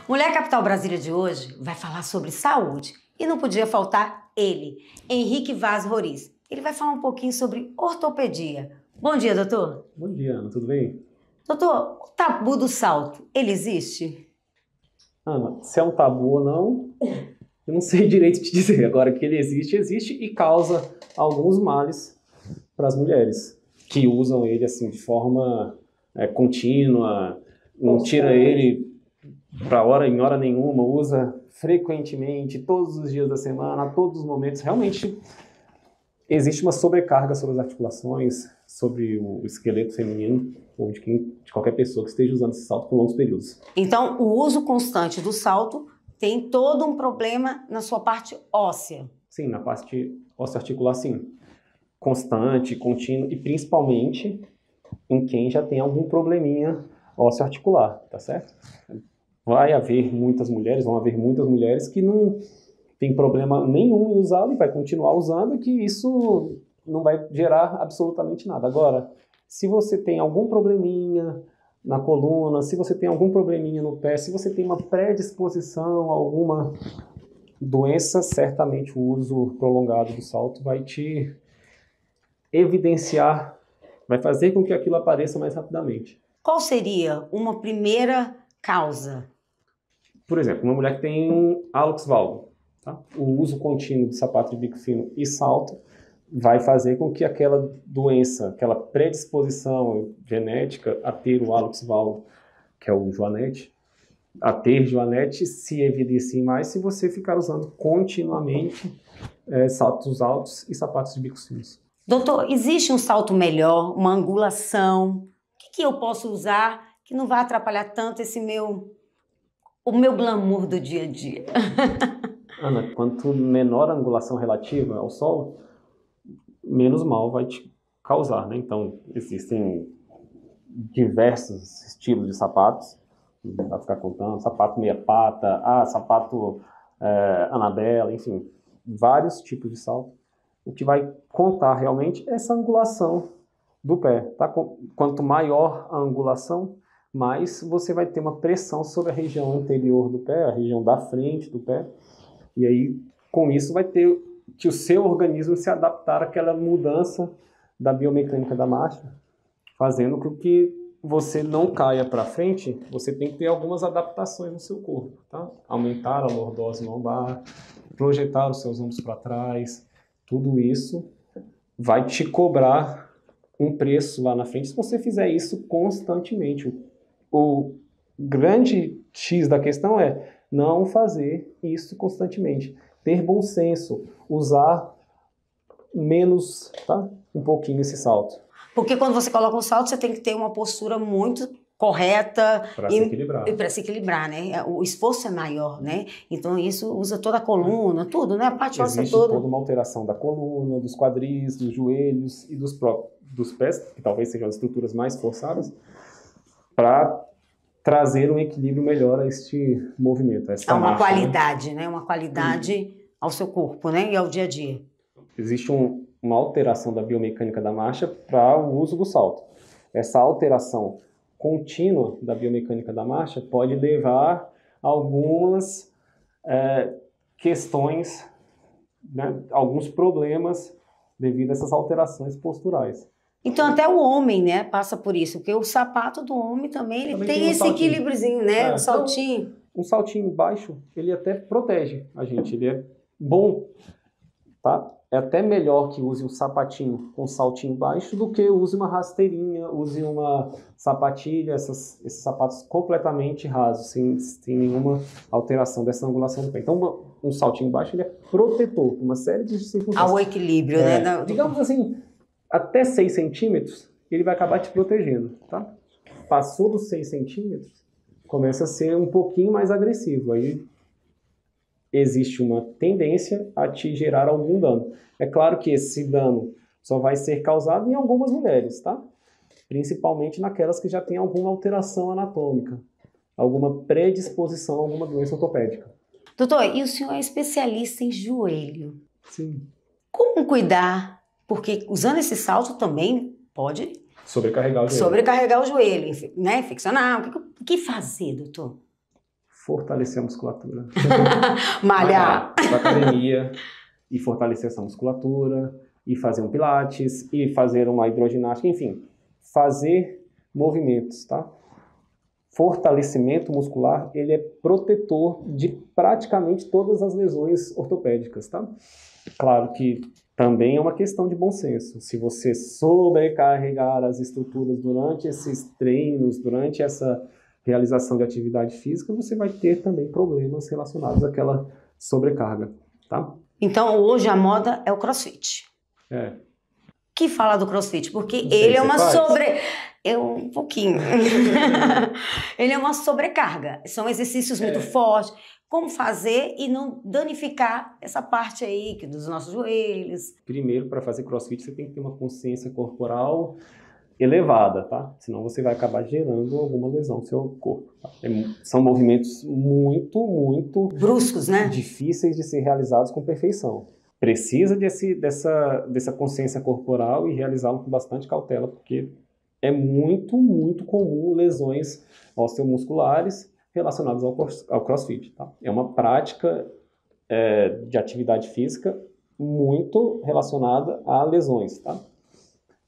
Mulher Capital Brasília de hoje vai falar sobre saúde. E não podia faltar ele, Henrique Vaz Roriz. Ele vai falar um pouquinho sobre ortopedia. Bom dia, doutor. Bom dia, Ana. Tudo bem? Doutor, o tabu do salto, ele existe? Ana, se é um tabu ou não, eu não sei direito te dizer. Agora, que ele existe, existe e causa alguns males para as mulheres que usam ele assim de forma contínua, não tira ele para em hora nenhuma, usa frequentemente, todos os dias da semana, a todos os momentos. Realmente existe uma sobrecarga sobre as articulações, sobre o esqueleto feminino, ou de qualquer pessoa que esteja usando esse salto por longos períodos. Então, o uso constante do salto tem todo um problema na sua parte óssea. Sim, na parte osteoarticular, sim. Constante, contínuo e principalmente em quem já tem algum probleminha osteoarticular, tá certo? Vão haver muitas mulheres que não tem problema nenhum em usá-lo e vai continuar usando, e que isso não vai gerar absolutamente nada. Agora, se você tem algum probleminha na coluna, se você tem algum probleminha no pé, se você tem uma predisposição a alguma doença, certamente o uso prolongado do salto vai te evidenciar, vai fazer com que aquilo apareça mais rapidamente. Qual seria uma primeira causa? Por exemplo, uma mulher que tem um hálux valgo, tá? O uso contínuo de sapato de bico fino e salto vai fazer com que aquela doença, aquela predisposição genética a ter o hálux valgo, que é o joanete, a ter joanete, se evidencie mais se você ficar usando continuamente saltos altos e sapatos de bicos finos. Doutor, existe um salto melhor, uma angulação? O que eu posso usar que não vai atrapalhar tanto o meu glamour do dia a dia? Ana, quanto menor a angulação relativa ao solo, menos mal vai te causar, né? Então, existem diversos estilos de sapatos, não vai ficar contando, sapato meia pata, sapato Anabela, enfim, vários tipos de salto. O que vai contar realmente é essa angulação do pé, tá? Quanto maior a angulação, mais você vai ter uma pressão sobre a região anterior do pé, a região da frente do pé, e aí, com isso, vai ter que o seu organismo se adaptar àquela mudança da biomecânica da marcha, fazendo com que você não caia para frente. Você tem que ter algumas adaptações no seu corpo, tá? Aumentar a lordose lombar, projetar os seus ombros para trás, tudo isso vai te cobrar um preço lá na frente se você fizer isso constantemente. O grande X da questão é não fazer isso constantemente. Ter bom senso, usar menos, tá? Um pouquinho esse salto. Porque quando você coloca um salto, você tem que ter uma postura muito correta para se equilibrar. E para se equilibrar, né? O esforço é maior, né? Então isso usa toda a coluna, tudo, né? A parte óssea existe toda. Toda uma alteração da coluna, dos quadris, dos joelhos e dos pés, que talvez sejam as estruturas mais forçadas, para trazer um equilíbrio melhor a este movimento, a esta uma marcha, qualidade, né? Uma qualidade ao seu corpo, né? E ao dia a dia. Existe uma alteração da biomecânica da marcha para o uso do salto. Essa alteração contínua da biomecânica da marcha pode levar a algumas questões, né, alguns problemas devido a essas alterações posturais. Então até o homem, né, passa por isso, porque o sapato do homem também tem esse equilíbriozinho, né, um saltinho. Então, um saltinho baixo, ele até protege a gente, ele é bom, tá? É até melhor que use um sapatinho com saltinho baixo do que use uma rasteirinha, use uma sapatilha, esses sapatos completamente rasos, sem nenhuma alteração dessa angulação do pé. Então, um saltinho baixo ele é protetor, uma série de circunstâncias. Ao equilíbrio, né? Digamos assim, até 6 centímetros, ele vai acabar te protegendo, tá? Passou dos 6 centímetros, começa a ser um pouquinho mais agressivo, aí existe uma tendência a te gerar algum dano. É claro que esse dano só vai ser causado em algumas mulheres, tá? Principalmente naquelas que já têm alguma alteração anatômica, alguma predisposição a alguma doença ortopédica. Doutor, e o senhor é especialista em joelho. Sim. Como cuidar? Porque usando esse salto também pode sobrecarregar o joelho. Sobrecarregar o joelho, né? Infeccionar. O que fazer, doutor? Fortalecer a musculatura. Malhar. Para academia e fortalecer essa musculatura, e fazer um pilates, e fazer uma hidroginástica, enfim, fazer movimentos, tá? Fortalecimento muscular, ele é protetor de praticamente todas as lesões ortopédicas, tá? Claro que também é uma questão de bom senso. Se você sobrecarregar as estruturas durante esses treinos, durante essa realização de atividade física, você vai ter também problemas relacionados àquela sobrecarga, tá? Então, hoje a moda é o CrossFit. É. Que fala do CrossFit? Porque Não sei, ele é você uma faz? um pouquinho. Ele é uma sobrecarga. São exercícios muito fortes. Como fazer e não danificar essa parte aí dos nossos joelhos? Primeiro, para fazer CrossFit, você tem que ter uma consciência corporal elevada, tá? Senão você vai acabar gerando alguma lesão no seu corpo. Tá? São movimentos muito Bruscos, né? difíceis de ser realizados com perfeição. Precisa dessa consciência corporal e realizá-lo com bastante cautela, porque é muito comum lesões osteomusculares relacionadas ao CrossFit. Tá? É uma prática de atividade física muito relacionada a lesões. Tá?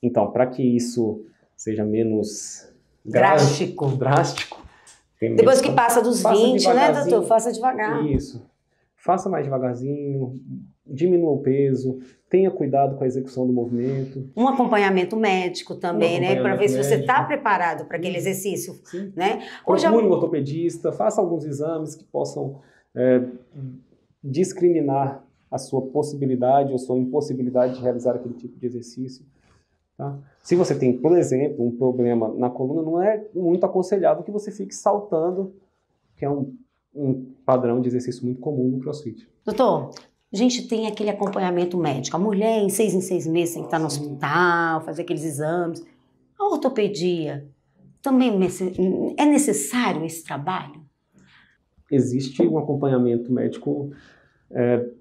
Então, para que isso seja menos Drástico. Depois que passa dos 20, né, doutor? Faça devagar. Isso. Faça mais devagarzinho, diminua o peso, tenha cuidado com a execução do movimento. Um acompanhamento médico também, né? Para ver se você está preparado para aquele exercício. Sim. Né? Procure um ortopedista, faça alguns exames que possam discriminar a sua possibilidade ou sua impossibilidade de realizar aquele tipo de exercício. Tá? Se você tem, por exemplo, um problema na coluna, não é muito aconselhável que você fique saltando, que é um padrão de exercício muito comum no CrossFit. Doutor, a gente tem aquele acompanhamento médico. A mulher, em 6 meses, tem que estar no hospital, fazer aqueles exames. A ortopedia, também é necessário esse trabalho? Existe um acompanhamento médico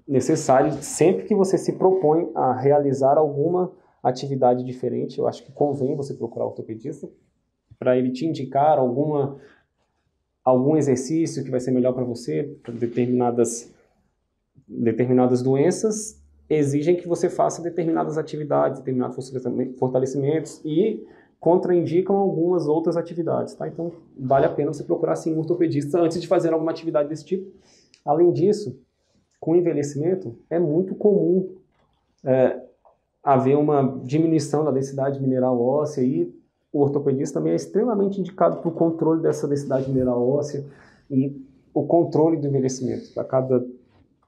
necessário sempre que você se propõe a realizar alguma atividade diferente. Eu acho que convém você procurar o ortopedista para ele te indicar algum exercício que vai ser melhor para você, para determinadas doenças exigem que você faça determinadas atividades, determinados fortalecimentos e contraindicam algumas outras atividades, tá? Então, vale a pena você procurar, sim, um ortopedista antes de fazer alguma atividade desse tipo. Além disso, com o envelhecimento, é muito comum haver uma diminuição da densidade mineral óssea e o ortopedista também é extremamente indicado para o controle dessa densidade mineral óssea e o controle do envelhecimento. A cada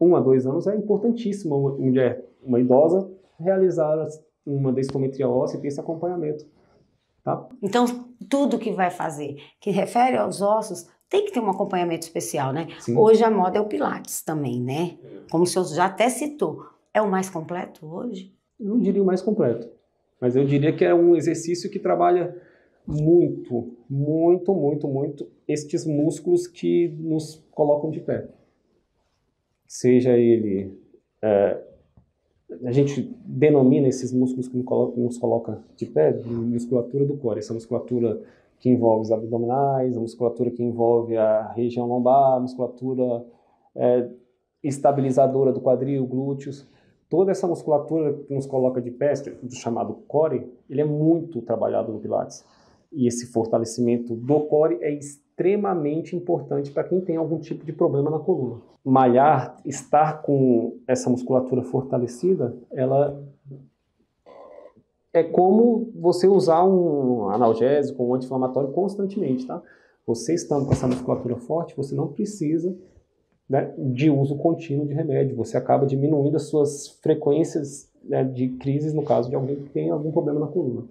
1 a 2 anos é importantíssimo uma mulher, uma idosa, realizar uma densitometria óssea e ter esse acompanhamento. Tá? Então, tudo que vai fazer, que refere aos ossos, tem que ter um acompanhamento especial, né? Sim. Hoje a moda é o Pilates também, né? Como o senhor já até citou. É o mais completo hoje? Eu não diria o mais completo, mas eu diria que é um exercício que trabalha muito estes músculos que nos colocam de pé. Seja ele... a gente denomina esses músculos que nos coloca de pé de musculatura do core. Essa musculatura que envolve os abdominais, a musculatura que envolve a região lombar, a musculatura estabilizadora do quadril, glúteos. Toda essa musculatura que nos coloca de pé, do chamado core, ele é muito trabalhado no Pilates. E esse fortalecimento do core é extremamente importante para quem tem algum tipo de problema na coluna. Malhar, estar com essa musculatura fortalecida, ela é como você usar um analgésico, um anti-inflamatório constantemente, tá? Você estando com essa musculatura forte, você não precisa, né, de uso contínuo de remédio. Você acaba diminuindo as suas frequências, né, de crises, no caso de alguém que tem algum problema na coluna.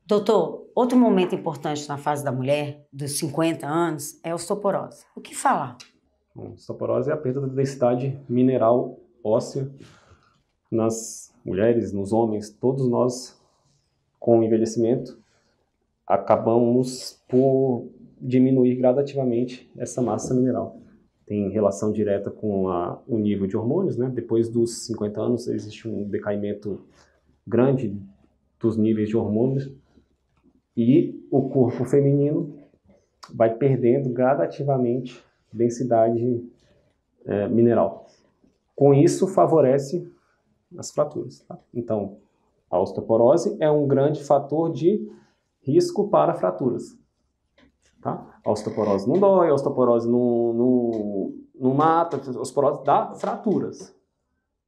Doutor, outro momento importante na fase da mulher, dos 50 anos, é a osteoporose. O que falar? A osteoporose é a perda da densidade mineral óssea nas mulheres, nos homens. Todos nós, com o envelhecimento, acabamos por diminuir gradativamente essa massa mineral. Tem relação direta com o nível de hormônios, né? Depois dos 50 anos existe um decaimento grande dos níveis de hormônios e o corpo feminino vai perdendo gradativamente densidade mineral. Com isso, favorece as fraturas. Tá? Então, a osteoporose é um grande fator de risco para fraturas. Tá? A osteoporose não dói, a osteoporose não mata, a osteoporose dá fraturas.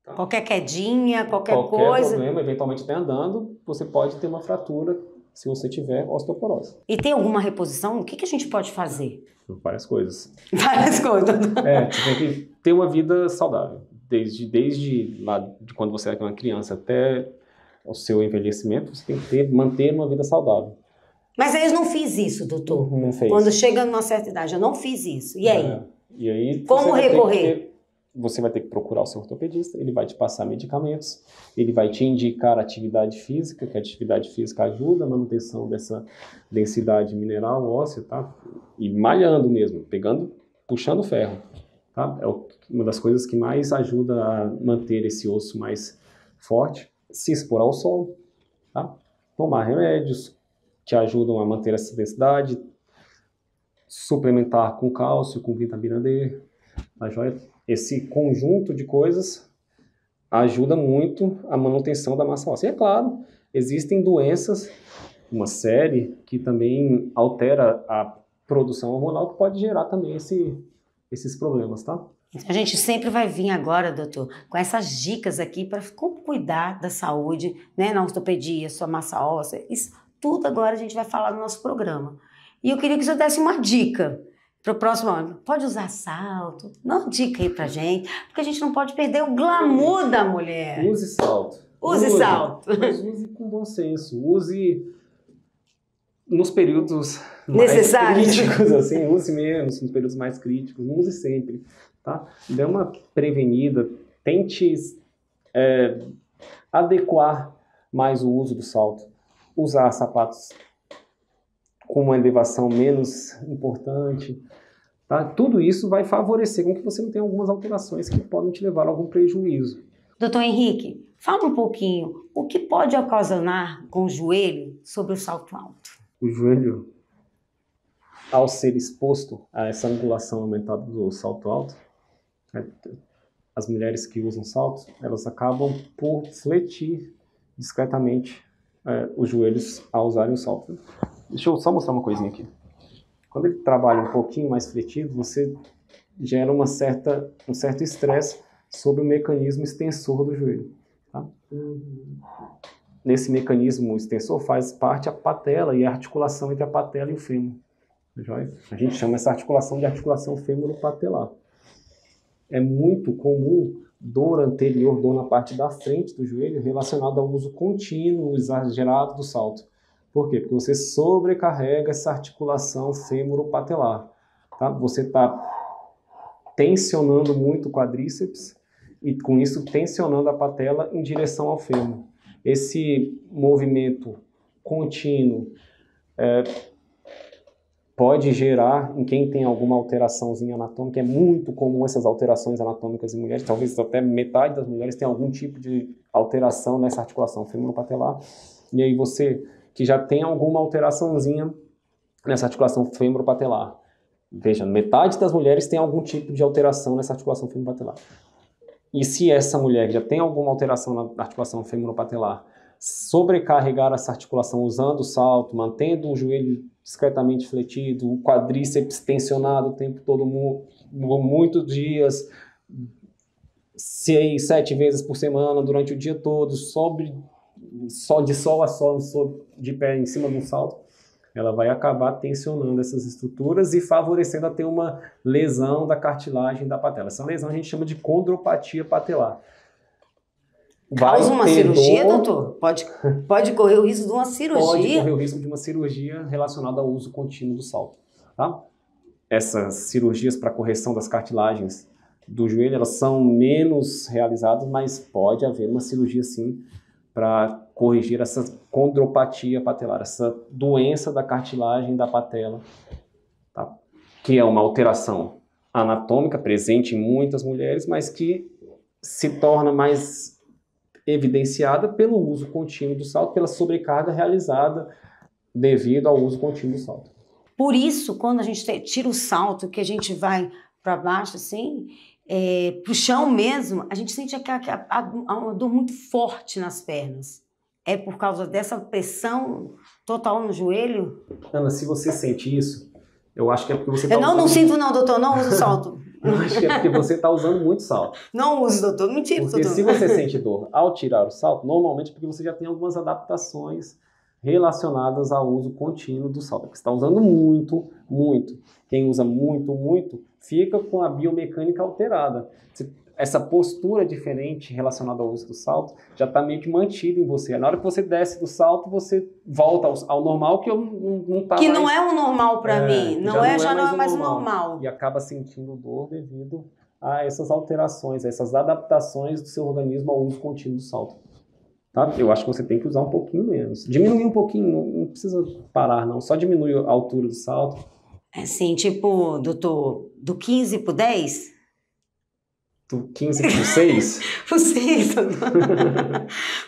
Tá? Qualquer quedinha, qualquer coisa. Qualquer problema, eventualmente até andando, você pode ter uma fratura se você tiver osteoporose. E tem alguma reposição? O que a gente pode fazer? Várias coisas. Várias coisas. Você tem que ter uma vida saudável. Desde lá, de quando você é uma criança até o seu envelhecimento, você tem que manter uma vida saudável. Mas aí eu não fiz isso, doutor. Não fez. Quando chega numa certa idade, eu não fiz isso. E aí? E aí como recorrer? Você vai ter que procurar o seu ortopedista, ele vai te passar medicamentos, ele vai te indicar atividade física, que a atividade física ajuda a manutenção dessa densidade mineral óssea, tá? E malhando mesmo, puxando ferro, tá? É uma das coisas que mais ajuda a manter esse osso mais forte. Se expor ao sol, tá? Tomar remédios que ajudam a manter essa densidade, suplementar com cálcio, com vitamina D, tá joia? Esse conjunto de coisas ajuda muito a manutenção da massa óssea. E é claro, existem doenças, uma série, que também altera a produção hormonal, que pode gerar também esses problemas, tá? A gente sempre vai vir agora, doutor, com essas dicas aqui para como cuidar da saúde, né, na ortopedia, sua massa óssea. Isso tudo agora a gente vai falar no nosso programa. E eu queria que o senhor desse uma dica para o próximo ano. Pode usar salto? Dá uma dica aí pra gente, porque a gente não pode perder o glamour da mulher. Use salto. Use salto. Mas use com bom senso. Use nos períodos necessários. Mais críticos, assim, use menos nos períodos mais críticos. Não use sempre, tá? Dê uma prevenida. Tente adequar mais o uso do salto. Usar sapatos com uma elevação menos importante, tá? Tudo isso vai favorecer com que você não tenha algumas alterações que podem te levar a algum prejuízo. Doutor Henrique, fala um pouquinho o que pode ocasionar com o joelho sobre o salto alto. O joelho, ao ser exposto a essa angulação aumentada do salto alto, as mulheres que usam saltos, elas acabam por fletir discretamente os joelhos ao usarem o salto. Deixa eu só mostrar uma coisinha aqui. Quando ele trabalha um pouquinho mais fletido, você gera um certo estresse sobre o mecanismo extensor do joelho. Tá? Nesse mecanismo extensor faz parte a patela e a articulação entre a patela e o fêmur. A gente chama essa articulação de articulação fêmuro-patelar. É muito comum dor anterior, dor na parte da frente do joelho, relacionada ao uso contínuo, exagerado do salto. Por quê? Porque você sobrecarrega essa articulação fêmuro-patelar. Tá? Você está tensionando muito o quadríceps e, com isso, tensionando a patela em direção ao fêmur. Esse movimento contínuo pode gerar, em quem tem alguma alteraçãozinha anatômica, é muito comum essas alterações anatômicas em mulheres, talvez até metade das mulheres tem algum tipo de alteração nessa articulação fêmuro-patelar, e aí você que já tem alguma alteraçãozinha nessa articulação fêmuro-patelar. Veja, metade das mulheres tem algum tipo de alteração nessa articulação fêmuro-patelar. E se essa mulher já tem alguma alteração na articulação fêmuro-patelar, sobrecarregar essa articulação usando o salto, mantendo o joelho discretamente fletido, o quadríceps tensionado o tempo todo, muitos dias, 6, 7 vezes por semana, durante o dia todo, de sol a sol, de pé em cima de um salto, ela vai acabar tensionando essas estruturas e favorecendo a ter uma lesão da cartilagem da patela. Essa lesão a gente chama de condropatia patelar. Causa uma cirurgia, doutor? Pode correr o risco de uma cirurgia? Pode correr o risco de uma cirurgia relacionada ao uso contínuo do salto. Tá? Essas cirurgias para correção das cartilagens do joelho, elas são menos realizadas, mas pode haver uma cirurgia sim para corrigir essa condropatia patelar, essa doença da cartilagem da patela, tá? Que é uma alteração anatômica presente em muitas mulheres, mas que se torna mais evidenciada pelo uso contínuo do salto, pela sobrecarga realizada devido ao uso contínuo do salto. Por isso, quando a gente tira o salto, que a gente vai para baixo, assim, pro chão mesmo, a gente sente uma dor muito forte nas pernas. É por causa dessa pressão total no joelho? Ana, se você sente isso, eu acho que é porque você Eu não sinto não, doutor, não uso salto. Eu acho que é porque você está usando muito salto. Não uso, doutor, mentira, porque doutor. Se você sente dor ao tirar o salto, normalmente é porque você já tem algumas adaptações relacionadas ao uso contínuo do salto. Porque você está usando muito, muito. Quem usa muito, muito, fica com a biomecânica alterada. Essa postura diferente relacionada ao uso do salto já está meio que mantida em você. Na hora que você desce do salto, você volta ao normal, que eu não está que mais... não é o normal para mim. Já não é mais o normal. E acaba sentindo dor devido a essas alterações, a essas adaptações do seu organismo ao uso contínuo do salto. Tá? Eu acho que você tem que usar um pouquinho menos. Diminuir um pouquinho, não precisa parar não. Só diminui a altura do salto. Assim, tipo, doutor, do 15 pro 10? Do 15 pro 6? Pro 6, doutor.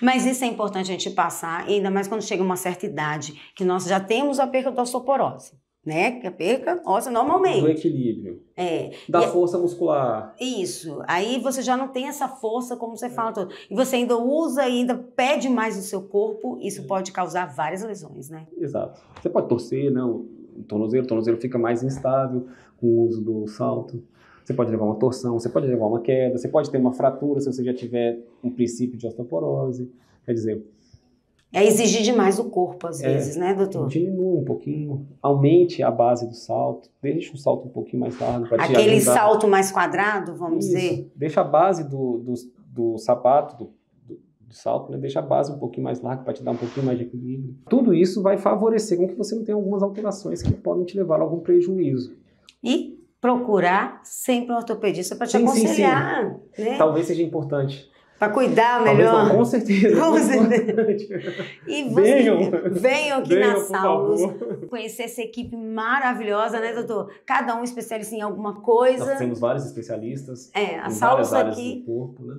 Mas isso é importante a gente passar, ainda mais quando chega uma certa idade, que nós já temos a perca da osteoporose, né? Que a perca óssea normalmente. Do equilíbrio. Da força muscular. Isso. Aí você já não tem essa força, como você fala todo. E você ainda usa, ainda pede mais do seu corpo, isso pode causar várias lesões, né? Exato. Você pode torcer, né? O tornozelo fica mais instável com o uso do salto. Você pode levar uma torção, você pode levar uma queda, você pode ter uma fratura se você já tiver um princípio de osteoporose. Quer dizer... É exigir demais o corpo, às vezes, né, doutor? Diminua um pouquinho, aumente a base do salto, deixa o salto um pouquinho mais largo para te ajudar. Aquele salto mais quadrado, vamos dizer? Deixa a base do sapato, do salto, né? Deixa a base um pouquinho mais larga para te dar um pouquinho mais de equilíbrio. Tudo isso vai favorecer com que você não tenha algumas alterações que podem te levar a algum prejuízo. E procurar sempre um ortopedista para te aconselhar. Sim. Né? Talvez seja importante. Para cuidar melhor. Não, com certeza. Com certeza. E venham aqui na Saulus conhecer essa equipe maravilhosa, né, doutor? Cada um especialista em alguma coisa. Nós temos vários especialistas a em Saulus várias áreas aqui do corpo, né?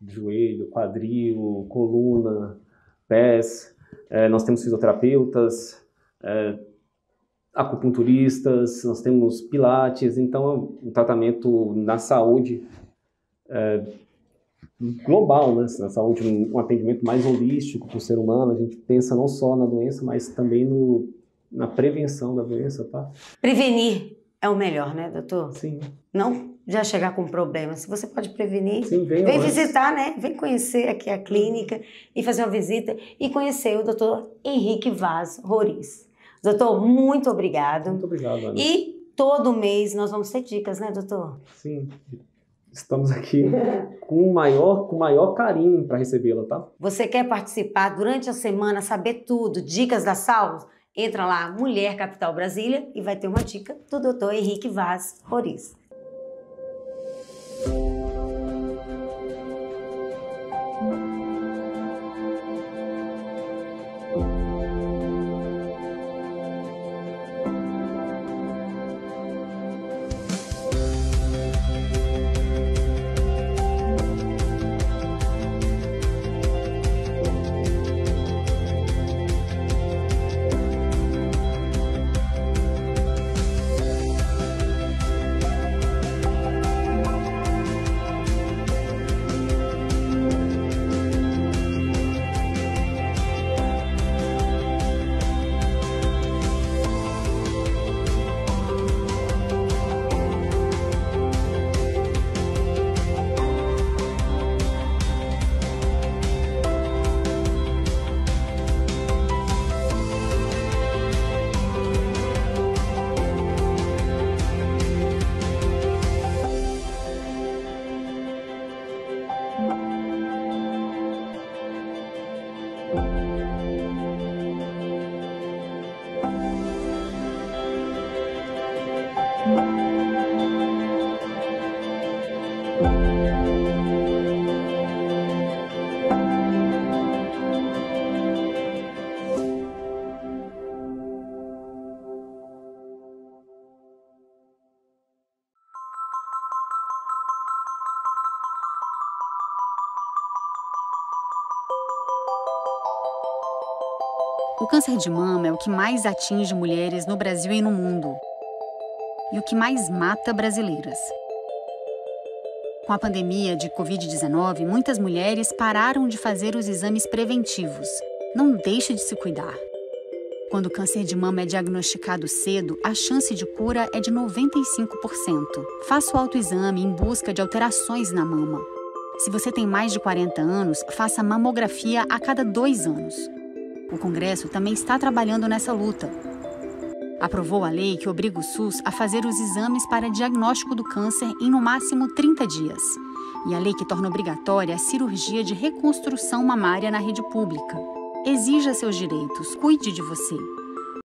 Joelho, quadril, coluna, pés. Nós temos fisioterapeutas, acupunturistas, nós temos pilates, então um tratamento na saúde global, né? Na saúde, um atendimento mais holístico para o ser humano. A gente pensa não só na doença, mas também na prevenção da doença, tá? Prevenir é o melhor, né, doutor? Sim. Não já chegar com problema. Se você pode prevenir, sim, vem visitar, né? Vem conhecer aqui a clínica e fazer uma visita e conhecer o doutor Henrique Vaz Roriz. Doutor, muito obrigado. Muito obrigado, Ana. E todo mês nós vamos ter dicas, né, doutor? Sim. Estamos aqui com o maior carinho para recebê-la, tá? Você quer participar durante a semana, saber tudo, dicas da Saulus? Entra lá, Mulher Capital Brasília, e vai ter uma dica do doutor Henrique Vaz Roriz. O câncer de mama é o que mais atinge mulheres no Brasil e no mundo. e o que mais mata brasileiras. Com a pandemia de Covid-19, muitas mulheres pararam de fazer os exames preventivos. Não deixe de se cuidar. Quando o câncer de mama é diagnosticado cedo, a chance de cura é de 95%. Faça o autoexame em busca de alterações na mama. Se você tem mais de 40 anos, faça mamografia a cada 2 anos. O Congresso também está trabalhando nessa luta. Aprovou a lei que obriga o SUS a fazer os exames para diagnóstico do câncer em no máximo 30 dias. E a lei que torna obrigatória a cirurgia de reconstrução mamária na rede pública. Exija seus direitos, cuide de você.